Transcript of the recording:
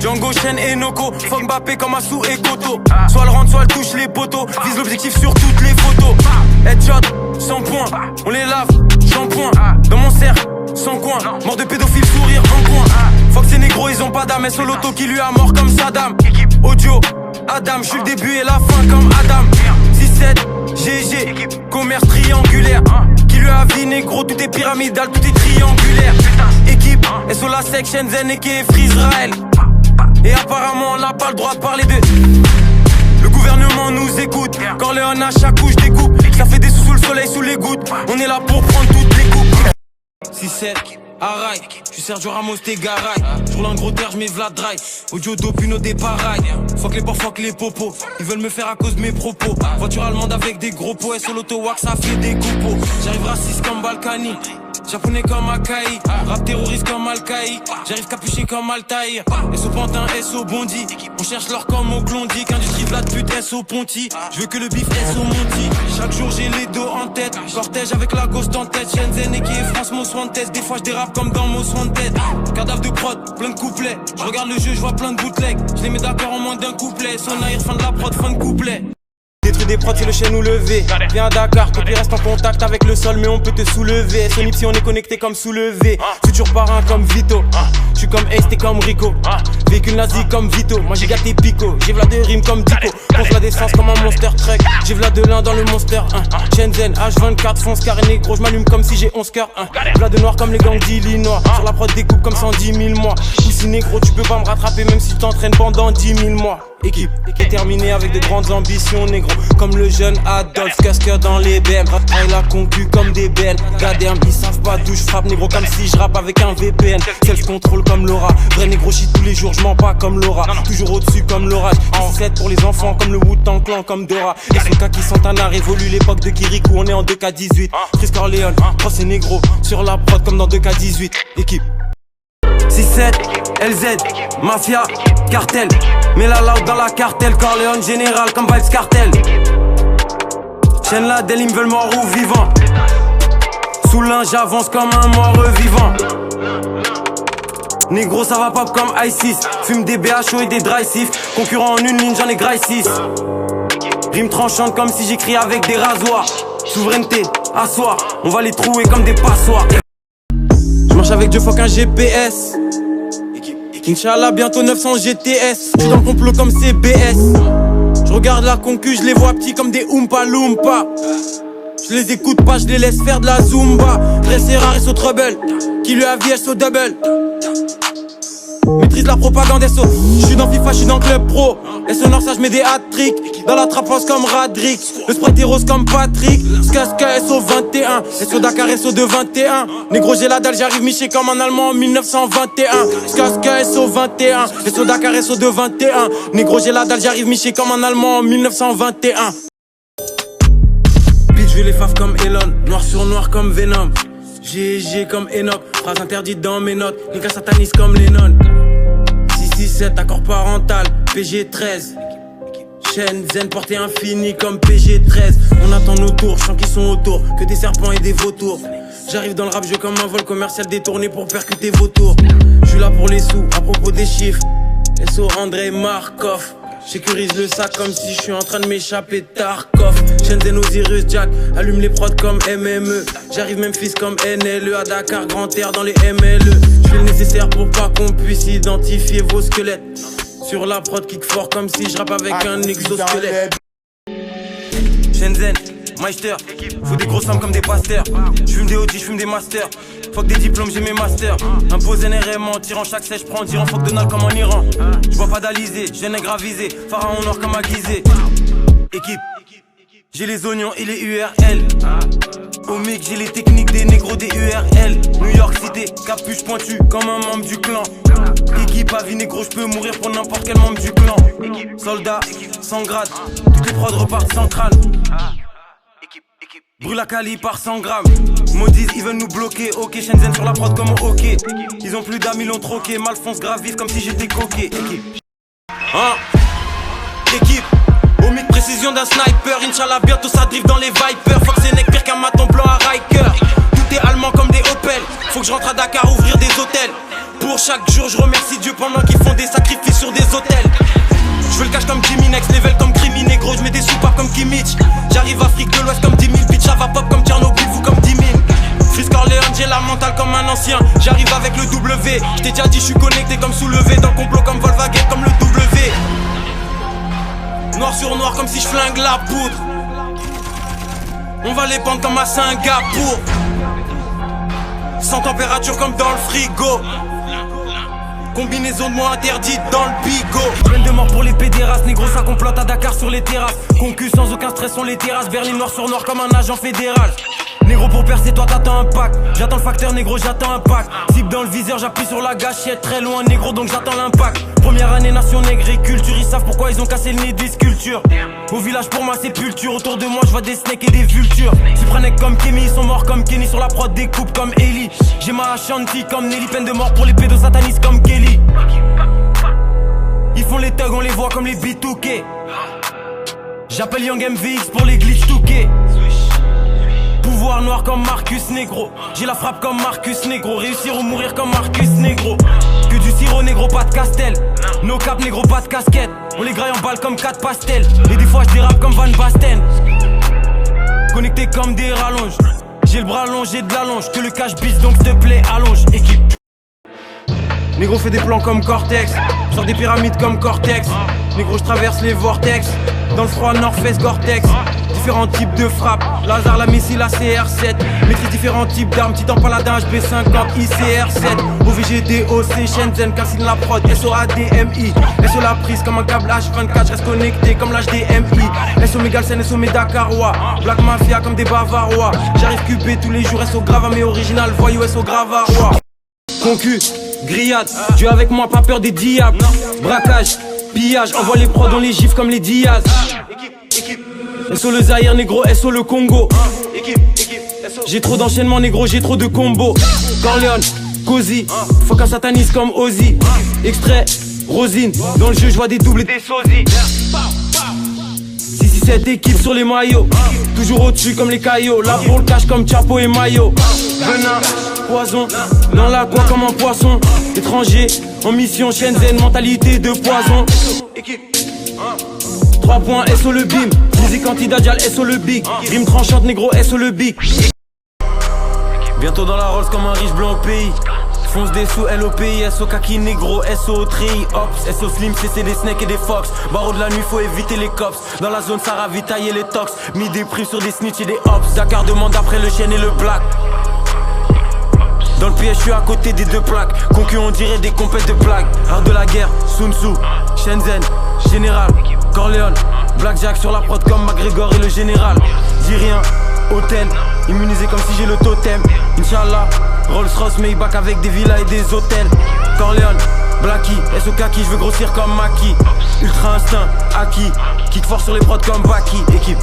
Django, Chen et Noko, fuck Mbappé comme Assou et Koto. Soit le rentre, soit le touche les poteaux. Vise l'objectif sur toutes les photos. Headshot, 100 points, on les lave, shampoing. Dans mon cercle, sans coin, mort de pédophile, sourire en coin. Fox et négro, ils ont pas d'âme, et Soloto qui lui a mort comme Saddam. Audio, Adam, je suis le début et la fin comme Adam. 6-7, GG, commerce triangulaire. Qui lui a vie négro, tout est pyramidal, tout est triangulaire. Équipe, SO la sec, Shenzhen et Free Israël. Et apparemment on n'a pas le droit de parler de. Le gouvernement nous écoute. Quand Léon à chaque couche découpe. Ça fait des sous sous le soleil, sous les gouttes. On est là pour prendre toutes les coupes. 6-7, Araï, j'suis Sergio Ramos, t'es garaille. J'roule un gros terre, j'mets Vlad Drive. Audio Dopuno des parailles. Fuck les porcs, fuck les popos. Ils veulent me faire à cause de mes propos. Voiture allemande avec des gros pots. Et sur l'auto-wax, ça fait des coupos. J'arrive raciste comme Balkany. Japonais comme Akai, rap terroriste comme Al-Qaïd. J'arrive capuché comme Altaïr. SO Pantin, SO Bondi. On cherche l'or comme au Klondike. Industrie de la pute, SO Ponty. J'veux que le bif, SO Monty. Chaque jour j'ai les dos en tête. Cortège avec la ghost en tête. Shenzhen et qui est France, Most Wanted. Des fois j'dérape comme dans Most Wanted. Cadavre de prod, plein de couplets. J'regarde le jeu, j'vois plein de bootlegs. J'les mets d'accord en moins d'un couplet. Sonaïr, fin de la prod, fin de couplet. Détruit des prods, c'est le chêne ou le V. Viens à Dakar, copie reste en contact avec le sol, mais on peut te soulever. Sony si on est connecté comme soulevé. Futur parrain comme Vito. J'suis comme Ace, t'es comme Rico. Véhicule nazi comme Vito. Moi j'ai gâté Pico. J'ai v'là de rimes comme Dico. Fonce la défense comme un monster truck. J'ai v'là de l'un dans le monster 1. Shenzhen, H24, fonce carré négro. J'm'allume comme si j'ai 11 cœurs 1. V'là de noir comme les gangs d'Illinois. Sur la prod découpe comme 110 000 mois. Poussi négro, tu peux pas me rattraper même si t'entraînes pendant 10 000 mois. Équipe déterminée avec de grandes ambitions négro. Comme le jeune Adolphe, casqueur dans les BM. Ratraille la concu comme des bennes. Gadem, ils savent pas d'où je frappe négro. Comme si je rappe avec un VPN. Self-control comme Laura. Vrai négro shit tous les jours, je mens pas comme Laura. Toujours au-dessus comme l'orage. En 7 pour les enfants comme le Wu-Tang Clan comme Dora. Et ce cas qui sont un révolu l'époque de Kirikou. On est en 2K18. Chris Corleone, cross et négro. Sur la prod comme dans 2K18. Équipe 6-7, LZ, Mafia, Cartel. Mets la loud dans la cartel, Corleone général comme Vibes Cartel. Chaîne la Del, ils me veulent mort ou vivant. Sous l'un, j'avance comme un mort vivant. Négro, ça va pop comme ISIS. Fume des BHO et des dry sif. Concurrent en une ligne, j'en ai graille 6. Rime tranchante comme si j'écris avec des rasoirs. Souveraineté, asseoir, on va les trouer comme des passoires. Je marche avec Dieu, fuck un GPS. Inch'Allah, bientôt 900 GTS. J'suis dans le complot comme CBS. Je regarde la concu, je les vois petits comme des Oompa Loompa. Je les écoute pas, je les laisse faire de la Zumba. Vrai c'est rare et so trouble. Qui lui a vie, so double. Maîtrise la propagande SO. J'suis dans FIFA, j'suis dans le club pro. SO Nord, ça j'mets des hat-tricks. Dans la trappe rose comme Radrick. Le sprite est rose comme Patrick. Ska SO 21. SO Dakar SO de 21. Négro j'ai la dalle, j'arrive miché comme un allemand en 1921. Ska SO 21. SO Dakar SO de 21. Négro j'ai la dalle, j'arrive miché comme un allemand en 1921. Bitch, je vais les faves comme Elon. Noir sur noir comme Venom. GG comme Enoch. Phrase interdite dans mes notes. Nika sataniste comme Lennon. 667 accord parental. PG 13. Shenzhen portée infinie comme PG 13. On attend nos tours, je sens qu'ils sont autour. Que des serpents et des vautours. J'arrive dans le rap jeu comme un vol commercial détourné pour percuter vos tours. Je suis là pour les sous, à propos des chiffres. SO André Markov. J'sécurise le sac comme si je suis en train de m'échapper de Tarkov. Shenzhen Osiris Jack, allume les prods comme MME. J'arrive même fils comme NLE à Dakar, grand air dans les MLE. J'fais le nécessaire pour pas qu'on puisse identifier vos squelettes. Sur la prod kick fort comme si je rappe avec un exosquelette. Shenzhen, Meister, faut des grosses sommes comme des pasteurs. J'fume des OG, j'fume des masters. Fuck des diplômes, j'ai mes masters. Imposé NRM, en tirant chaque sèche, j'prends dirant fuck Donald comme en Iran. J'vois pas d'Alizé, j'ai un avisé. Pharaon noir comme aiguisé. Équipe, j'ai les oignons et les URL. Au mic, j'ai les techniques des négros des URL. New York City, capuche pointue comme un membre du clan. Équipe à vie négro, j'peux mourir pour n'importe quel membre du clan. Soldat, sans grade, toutes les prods repartent sans crâne. Brûle la Cali par 100 grammes. Maudis, ils veulent nous bloquer. Ok, Shenzhen sur la prod comme au hockey. Ils ont plus d'âme, ils l'ont troqué. Malfonce grave vif comme si j'étais coqué. Équipe. Équipe. Au mythe précision d'un sniper. Inch'Allah, bientôt ça drift dans les Vipers. Fox et Neck pire qu'un maton blanc à Riker. Tout est allemand comme des Opel. Faut que je rentre à Dakar ouvrir des hôtels. Pour chaque jour, je remercie Dieu pendant qu'ils font des sacrifices. next level comme Crimi négro. J'mets des soupapes comme Kimmich. J'arrive Afrique de l'Ouest comme 10 000 bitch. Ça va pop comme Tchernobyl, vous comme 10 000. Fils Corleone, j'ai la mentale comme un ancien. J'arrive avec le W. J't'ai déjà dit, j'suis connecté comme soulevé. Dans le complot comme Volkswagen, comme le W. Noir sur noir comme si j'flingue la poudre. On va les pendre comme à Singapour. Sans température comme dans le frigo. Combinaison de mots interdite dans le bigot. Pleine de morts pour les pédérastes. Négro ça complote à Dakar sur les terrasses. Concu sans aucun stress on les terrasses. Berlin noir sur noir comme un agent fédéral. Négro pour percer toi t'attends un pack. J'attends le facteur négro j'attends un pack. Cible dans le viseur j'appuie sur la gâchette. Très loin négro donc j'attends l'impact. Première année nation nègre et culture. Ils savent pourquoi ils ont cassé le nez des sculptures. Au village pour ma sépulture. Autour de moi je vois des snakes et des vultures. Supranek comme Kémy, ils sont morts comme Kenny. Sur la prod des coupes comme Ellie. J'ai ma Ashanti comme Nelly. Peine de mort pour les pédos satanistes comme Kelly. Ils font les thugs, on les voit comme les B2K. J'appelle Young MVX pour les glitch 2K. Pouvoir noir comme Marcus Negro. J'ai la frappe comme Marcus Negro. Réussir ou mourir comme Marcus Negro. Que du sirop négro, pas de castel. No cap négro, pas de casquette. On les graille en balle comme 4 pastels. Et des fois je dérape comme Van Basten. Connecté comme des rallonges. J'ai le bras long, j'ai de la longe. Que le cash bis donc s'il te plaît allonge. Équipe. Négro fait des plans comme Cortex. Sors des pyramides comme Cortex. Négro je traverse les vortex. Dans le froid North-Face Gore-Tex. Différents types de frappes. Lazare, la missile, la CR7. Maîtrise différents types d'armes. Titan paladin, HB50, ICR7. OVG, DOC, Shenzhen, Cassine la prod. SOADMI. SO la prise comme un câble H24. Je reste connecté comme l'HDMI. SO Megalsen, SO Dakarois. Black Mafia comme des Bavarois. J'arrive QB tous les jours. SO grave mais original. Voyou, SO Gravarois. Concu, grillade. Tu es avec moi, pas peur des diables. Braquage, pillage. Envoie les prods dans les gifs comme les Diaz. SO le Zaïre négro, SO le Congo. J'ai trop d'enchaînements négro, j'ai trop de combos. Corleone, Cozy, faut qu'un sataniste comme Ozzy. Extrait, Rosine, dans le jeu je vois des doubles et des sosies. 6-6-7 équipes sur les maillots. Toujours au-dessus comme les caillots. Là pour le cash comme Chapo et Mayo. Venin, poison, dans la quoi comme un poisson. Étranger, en mission Shenzhen, mentalité de poison. 3 points, SO le bim. Musique anti-dajal, SO le big. Rime tranchante, négro, SO le big. Bientôt dans la Rolls comme un riche blanc au pays. Fonce des sous, LOPI, SO kaki négro, SO tri, Ops, SO slim, CC des snakes et des fox. Barreau de la nuit, faut éviter les cops. Dans la zone, ça ravitailler les tox. Mis des primes sur des snitch et des hops. Dakar demande après le chêne et le black. Dans le piège, je suis à côté des 2 plaques. Concu, on dirait des compètes de blagues. Art de la guerre, Sun Tzu, Shenzhen, Général, Corleone, Blackjack sur la prod comme McGregor et le général. Dis rien, hôtel, immunisé comme si j'ai le totem. Inch'Allah, Rolls Royce, Maybach avec des villas et des hôtels. Corleone, Blacky, SO kaki, je veux grossir comme Maki. Ultra instinct, Aki, kick fort sur les prods comme Baki. Équipe.